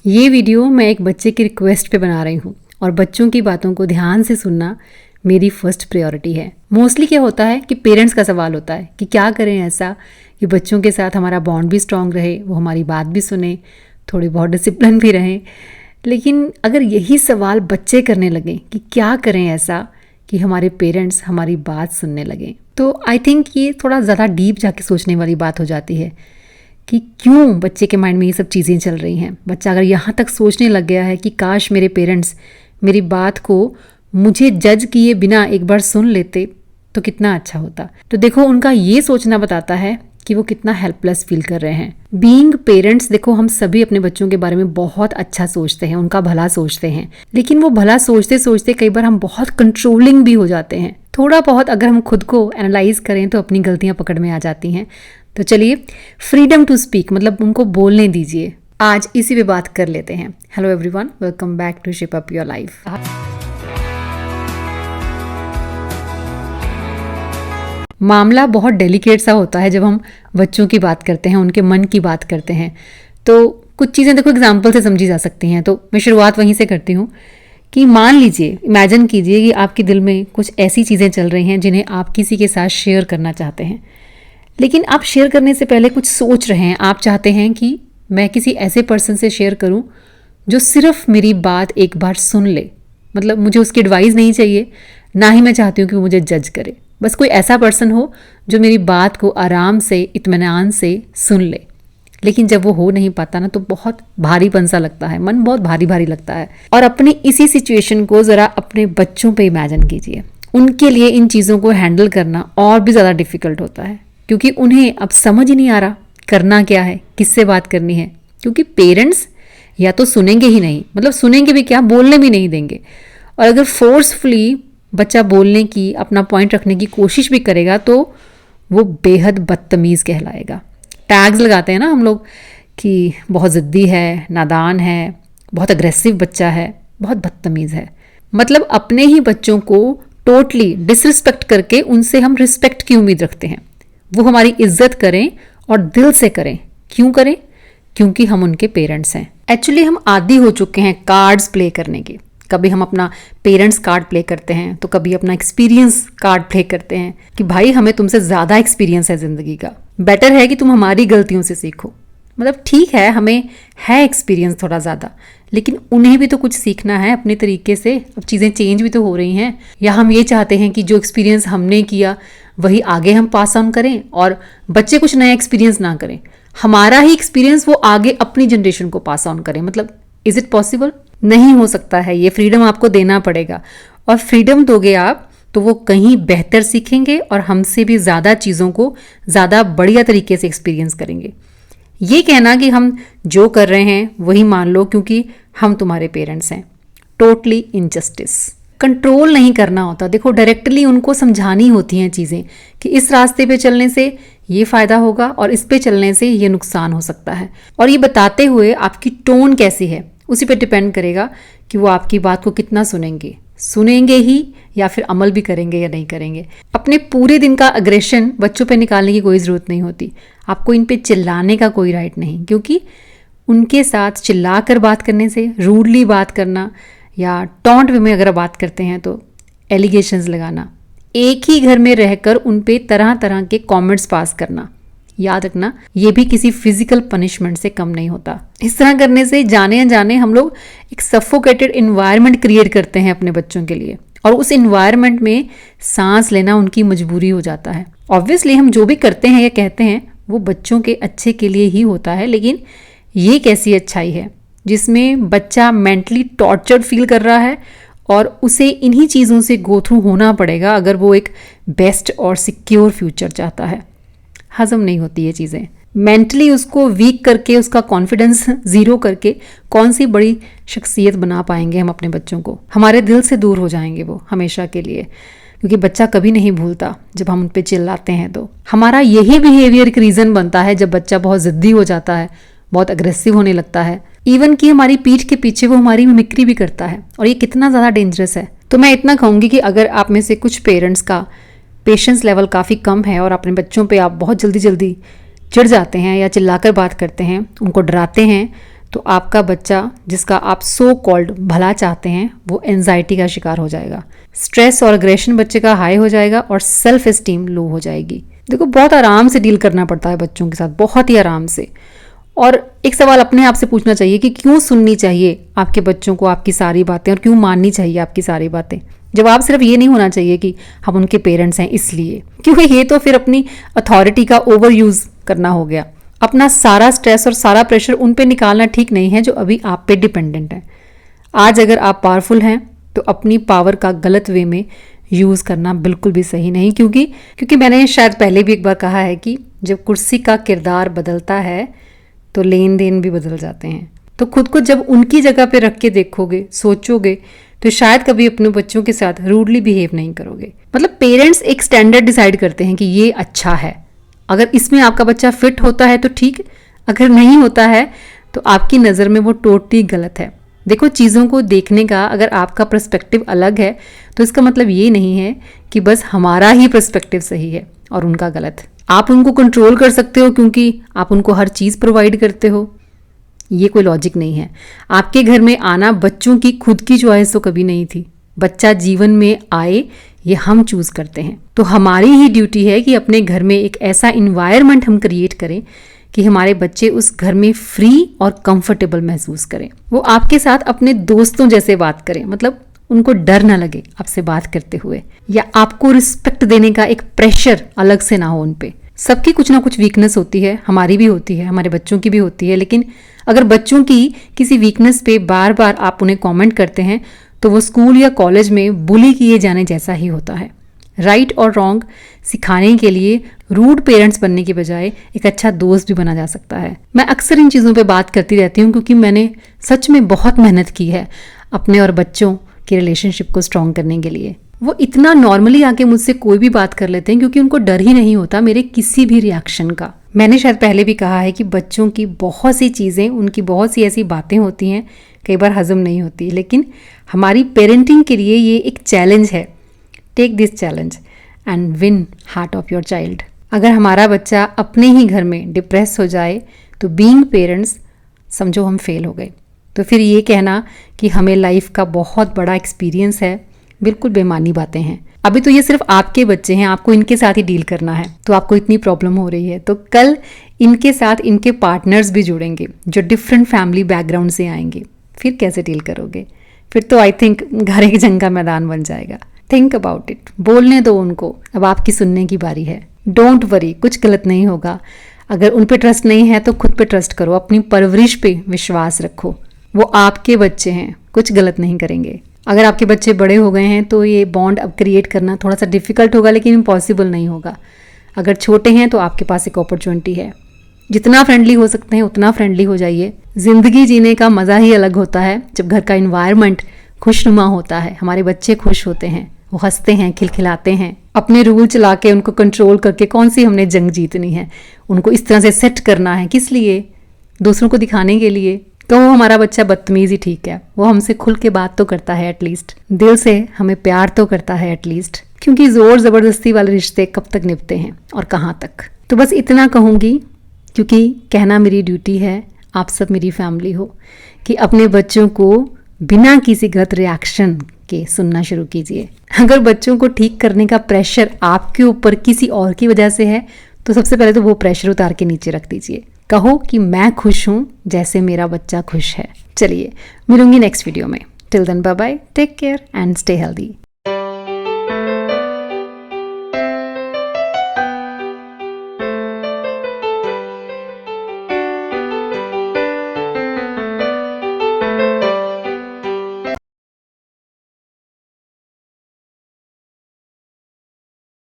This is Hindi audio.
ये वीडियो मैं एक बच्चे की रिक्वेस्ट पे बना रही हूँ और बच्चों की बातों को ध्यान से सुनना मेरी फर्स्ट प्रायोरिटी है। मोस्टली क्या होता है कि पेरेंट्स का सवाल होता है कि क्या करें ऐसा कि बच्चों के साथ हमारा बॉन्ड भी स्ट्रांग रहे, वो हमारी बात भी सुने, थोड़ी बहुत डिसिप्लिन भी रहें। लेकिन अगर यही सवाल बच्चे करने लगें कि क्या करें ऐसा कि हमारे पेरेंट्स हमारी बात सुनने लगें, तो आई थिंक ये थोड़ा ज़्यादा डीप जाके सोचने वाली बात हो जाती है कि क्यों बच्चे के माइंड में ये सब चीज़ें चल रही हैं। बच्चा अगर यहाँ तक सोचने लग गया है कि काश मेरे पेरेंट्स मेरी बात को मुझे जज किए बिना एक बार सुन लेते तो कितना अच्छा होता। तो देखो, उनका ये सोचना बताता है कि वो कितना हेल्पलेस फील कर रहे हैं। बीइंग पेरेंट्स, देखो हम सभी अपने बच्चों के बारे में बहुत अच्छा सोचते हैं, उनका भला सोचते हैं, लेकिन वो भला सोचते सोचते कई बार हम बहुत कंट्रोलिंग भी हो जाते हैं। थोड़ा बहुत अगर हम खुद को एनालाइज करें तो अपनी गलतियां पकड़ में आ जाती हैं। तो चलिए, फ्रीडम टू स्पीक मतलब उनको बोलने दीजिए, आज इसी पे बात कर लेते हैं। Hello everyone, welcome back to shape up your life. मामला बहुत डेलिकेट सा होता है जब हम बच्चों की बात करते हैं, उनके मन की बात करते हैं। तो कुछ चीज़ें देखो एग्जाम्पल से समझी जा सकती हैं। तो मैं शुरुआत वहीं से करती हूँ कि मान लीजिए, इमेजिन कीजिए कि आपके दिल में कुछ ऐसी चीज़ें चल रही हैं जिन्हें आप किसी के साथ शेयर करना चाहते हैं, लेकिन आप शेयर करने से पहले कुछ सोच रहे हैं। आप चाहते हैं कि मैं किसी ऐसे पर्सन से शेयर करूं जो सिर्फ मेरी बात एक बार सुन ले, मतलब मुझे उसकी एडवाइस नहीं चाहिए, ना ही मैं चाहती हूँ कि वो मुझे जज करे। बस कोई ऐसा पर्सन हो जो मेरी बात को आराम से, इत्मीनान से सुन ले। लेकिन जब वो हो नहीं पाता ना, तो बहुत भारीपन सा लगता है, मन बहुत भारी भारी लगता है। और अपनी इसी सिचुएशन को ज़रा अपने बच्चों पे इमेजिन कीजिए। उनके लिए इन चीज़ों को हैंडल करना और भी ज़्यादा डिफ़िकल्ट होता है, क्योंकि उन्हें अब समझ ही नहीं आ रहा करना क्या है, किससे बात करनी है। क्योंकि पेरेंट्स या तो सुनेंगे ही नहीं, मतलब सुनेंगे भी क्या, बोलने भी नहीं देंगे। और अगर फोर्सफुली बच्चा बोलने की, अपना पॉइंट रखने की कोशिश भी करेगा तो वो बेहद बदतमीज़ कहलाएगा। टैग्स लगाते हैं ना हम लोग कि बहुत ज़िद्दी है, नादान है, बहुत अग्रेसिव बच्चा है, बहुत बदतमीज़ है। मतलब अपने ही बच्चों को टोटली डिसरिस्पेक्ट करके उनसे हम रिस्पेक्ट की उम्मीद रखते हैं। वो हमारी इज्जत करें और दिल से करें। क्यों करें? क्योंकि हम उनके पेरेंट्स हैं। एक्चुअली हम आदी हो चुके हैं कार्ड्स प्ले करने के। कभी हम अपना पेरेंट्स कार्ड प्ले करते हैं, तो कभी अपना एक्सपीरियंस कार्ड प्ले करते हैं कि भाई हमें तुमसे ज़्यादा एक्सपीरियंस है ज़िंदगी का, बेटर है कि तुम हमारी गलतियों से सीखो। मतलब ठीक है, हमें है एक्सपीरियंस थोड़ा ज़्यादा, लेकिन उन्हें भी तो कुछ सीखना है अपने तरीके से। अब चीज़ें चेंज भी तो हो रही हैं। या हम ये चाहते हैं कि जो एक्सपीरियंस हमने किया वही आगे हम पास ऑन करें और बच्चे कुछ नया एक्सपीरियंस ना करें, हमारा ही एक्सपीरियंस वो आगे अपनी जनरेशन को पास ऑन करें। मतलब इज इट पॉसिबल? नहीं हो सकता है। ये फ्रीडम आपको देना पड़ेगा, और फ्रीडम दोगे आप तो वो कहीं बेहतर सीखेंगे और हमसे भी ज़्यादा चीज़ों को ज़्यादा बढ़िया तरीके से एक्सपीरियंस करेंगे। ये कहना कि हम जो कर रहे हैं वही मान लो क्योंकि हम तुम्हारे पेरेंट्स हैं, टोटली इनजस्टिस। कंट्रोल नहीं करना होता। देखो, डायरेक्टली उनको समझानी होती हैं चीज़ें कि इस रास्ते पे चलने से ये फ़ायदा होगा और इस पे चलने से ये नुकसान हो सकता है। और ये बताते हुए आपकी टोन कैसी है उसी पे डिपेंड करेगा कि वो आपकी बात को कितना सुनेंगे ही या फिर अमल भी करेंगे या नहीं करेंगे। अपने पूरे दिन का अग्रेशन बच्चों पे निकालने की कोई ज़रूरत नहीं होती। आपको इन पे चिल्लाने का कोई राइट नहीं, क्योंकि उनके साथ चिल्ला कर बात करने से, रूडली बात करना या टॉन्ट वे में अगर बात करते हैं तो एलिगेशंस लगाना, एक ही घर में रहकर उन पे तरह तरह के कमेंट्स पास करना, याद रखना ये भी किसी फिजिकल पनिशमेंट से कम नहीं होता। इस तरह करने से जाने अनजाने हम लोग एक सफोकेटेड इन्वायरमेंट क्रिएट करते हैं अपने बच्चों के लिए, और उस इन्वायरमेंट में सांस लेना उनकी मजबूरी हो जाता है। ऑब्वियसली हम जो भी करते हैं या कहते हैं वो बच्चों के अच्छे के लिए ही होता है, लेकिन ये कैसी अच्छाई है जिसमें बच्चा मेंटली टॉर्चर्ड फील कर रहा है और उसे इन्हीं चीज़ों से गो थ्रू होना पड़ेगा अगर वो एक बेस्ट और सिक्योर फ्यूचर चाहता है। हजम नहीं होती ये चीज़ें। मेंटली उसको वीक करके, उसका कॉन्फिडेंस ज़ीरो करके कौन सी बड़ी शख्सियत बना पाएंगे हम अपने बच्चों को। हमारे दिल से दूर हो जाएंगे वो हमेशा के लिए, क्योंकि बच्चा कभी नहीं भूलता जब हम उन पे चिल्लाते हैं। तो हमारा यही बिहेवियर एक रीज़न बनता है जब बच्चा बहुत ज़िद्दी हो जाता है, बहुत अग्रेसिव होने लगता है, इवन कि हमारी पीठ के पीछे वो हमारी मिमिक्री भी करता है। और ये कितना ज़्यादा डेंजरस है। तो मैं इतना कहूँगी कि अगर आप में से कुछ पेरेंट्स का पेशेंस लेवल काफ़ी कम है और अपने बच्चों पे आप बहुत जल्दी चिढ़ जाते हैं या चिल्लाकर बात करते हैं, उनको डराते हैं, तो आपका बच्चा, जिसका आप सो कॉल्ड भला चाहते हैं, वो एंजाइटी का शिकार हो जाएगा। स्ट्रेस और अग्रेशन बच्चे का हाई हो जाएगा और सेल्फ एस्टीम लो हो जाएगी। देखो, बहुत आराम से डील करना पड़ता है बच्चों के साथ, बहुत ही आराम से। और एक सवाल अपने आप से पूछना चाहिए कि क्यों सुननी चाहिए आपके बच्चों को आपकी सारी बातें, और क्यों माननी चाहिए आपकी सारी बातें। जवाब सिर्फ ये नहीं होना चाहिए कि हम उनके पेरेंट्स हैं इसलिए, क्योंकि ये तो फिर अपनी अथॉरिटी का ओवर यूज करना हो गया। अपना सारा स्ट्रेस और सारा प्रेशर उन पे निकालना ठीक नहीं है जो अभी आप पे डिपेंडेंट है। आज अगर आप पावरफुल हैं तो अपनी पावर का गलत वे में यूज़ करना बिल्कुल भी सही नहीं, क्योंकि मैंने शायद पहले भी एक बार कहा है कि जब कुर्सी का किरदार बदलता है तो लेन देन भी बदल जाते हैं। तो खुद को जब उनकी जगह पे रख के देखोगे, सोचोगे, तो शायद कभी अपने बच्चों के साथ रूडली बिहेव नहीं करोगे। मतलब पेरेंट्स एक स्टैंडर्ड डिसाइड करते हैं कि ये अच्छा है, अगर इसमें आपका बच्चा फिट होता है तो ठीक, अगर नहीं होता है तो आपकी नज़र में वो टोटली गलत है। देखो, चीज़ों को देखने का अगर आपका पर्सपेक्टिव अलग है तो इसका मतलब ये नहीं है कि बस हमारा ही पर्सपेक्टिव सही है और उनका गलत। आप उनको कंट्रोल कर सकते हो क्योंकि आप उनको हर चीज़ प्रोवाइड करते हो, ये कोई लॉजिक नहीं है। आपके घर में आना बच्चों की खुद की चॉइस तो कभी नहीं थी। बच्चा जीवन में आए ये हम चूज़ करते हैं। तो हमारी ही ड्यूटी है कि अपने घर में एक ऐसा इन्वायरमेंट हम क्रिएट करें कि हमारे बच्चे उस घर में फ्री और कंफर्टेबल महसूस करें। वो आपके साथ अपने दोस्तों जैसे बात करें, मतलब उनको डर ना लगे आपसे बात करते हुए, या आपको रिस्पेक्ट देने का एक प्रेशर अलग से ना हो उन पे। सबकी कुछ ना कुछ वीकनेस होती है, हमारी भी होती है, हमारे बच्चों की भी होती है, लेकिन अगर बच्चों की किसी वीकनेस पे बार बार आप उन्हें कमेंट करते हैं तो वो स्कूल या कॉलेज में बुली किए जाने जैसा ही होता है। राइट और रॉन्ग सिखाने के लिए रूड पेरेंट्स बनने की बजाय एक अच्छा दोस्त भी बना जा सकता है। मैं अक्सर इन चीज़ों पे बात करती रहती हूँ क्योंकि मैंने सच में बहुत मेहनत की है अपने और बच्चों के रिलेशनशिप को स्ट्रॉन्ग करने के लिए। वो इतना नॉर्मली आके मुझसे कोई भी बात कर लेते हैं क्योंकि उनको डर ही नहीं होता मेरे किसी भी रिएक्शन का। मैंने शायद पहले भी कहा है कि बच्चों की बहुत सी चीज़ें, उनकी बहुत सी ऐसी बातें होती हैं, कई बार हजम नहीं होती, लेकिन हमारी पेरेंटिंग के लिए ये एक चैलेंज है। Take this challenge and win heart of your child. अगर हमारा बच्चा अपने ही घर में डिप्रेस हो जाए तो बीइंग पेरेंट्स समझो हम फेल हो गए। तो फिर ये कहना कि हमें लाइफ का बहुत बड़ा एक्सपीरियंस है, बिल्कुल बेमानी बातें हैं। अभी तो ये सिर्फ आपके बच्चे हैं, आपको इनके साथ ही डील करना है, तो आपको इतनी प्रॉब्लम हो रही है, तो कल इनके साथ इनके पार्टनर्स भी जुड़ेंगे जो डिफरेंट फैमिली बैकग्राउंड से आएंगे। फिर कैसे डील करोगे? फिर तो आई थिंक घर एक जंग का मैदान बन जाएगा। थिंक अबाउट इट, बोलने दो उनको, अब आपकी सुनने की बारी है। डोंट वरी, कुछ गलत नहीं होगा। अगर उन पे ट्रस्ट नहीं है तो खुद पे ट्रस्ट करो, अपनी परवरिश पे विश्वास रखो। वो आपके बच्चे हैं, कुछ गलत नहीं करेंगे। अगर आपके बच्चे बड़े हो गए हैं तो ये बॉन्ड अब क्रिएट करना थोड़ा सा डिफिकल्ट होगा, लेकिन इम्पॉसिबल नहीं होगा। अगर छोटे हैं तो आपके पास एक अपॉर्चुनिटी है, जितना फ्रेंडली हो सकते हैं उतना फ्रेंडली हो जाइए। जिंदगी जीने का मज़ा ही अलग होता है जब घर का इन्वायरमेंट खुशनुमा होता है, हमारे बच्चे खुश होते हैं, वो हंसते हैं, खिलखिलाते हैं। अपने रूल चला के उनको कंट्रोल करके कौन सी हमने जंग जीतनी है? उनको इस तरह से सेट करना है, किस लिए? दूसरों को दिखाने के लिए। तो हमारा बच्चा बदतमीज ही ठीक है, वो हमसे खुल के बात तो करता है एटलीस्ट, दिल से हमें प्यार तो करता है एटलीस्ट, क्योंकि जोर ज़बरदस्ती वाले रिश्ते कब तक निभते हैं और कहाँ तक। तो बस इतना कहूँगी, क्योंकि कहना मेरी ड्यूटी है, आप सब मेरी फैमिली हो, कि अपने बच्चों को बिना किसी गलत रिएक्शन के सुनना शुरू कीजिए। अगर बच्चों को ठीक करने का प्रेशर आपके ऊपर किसी और की वजह से है तो सबसे पहले तो वो प्रेशर उतार के नीचे रख दीजिए। कहो कि मैं खुश हूँ जैसे मेरा बच्चा खुश है। चलिए, मिलूंगी नेक्स्ट वीडियो में। Till then bye bye, take care and stay healthy.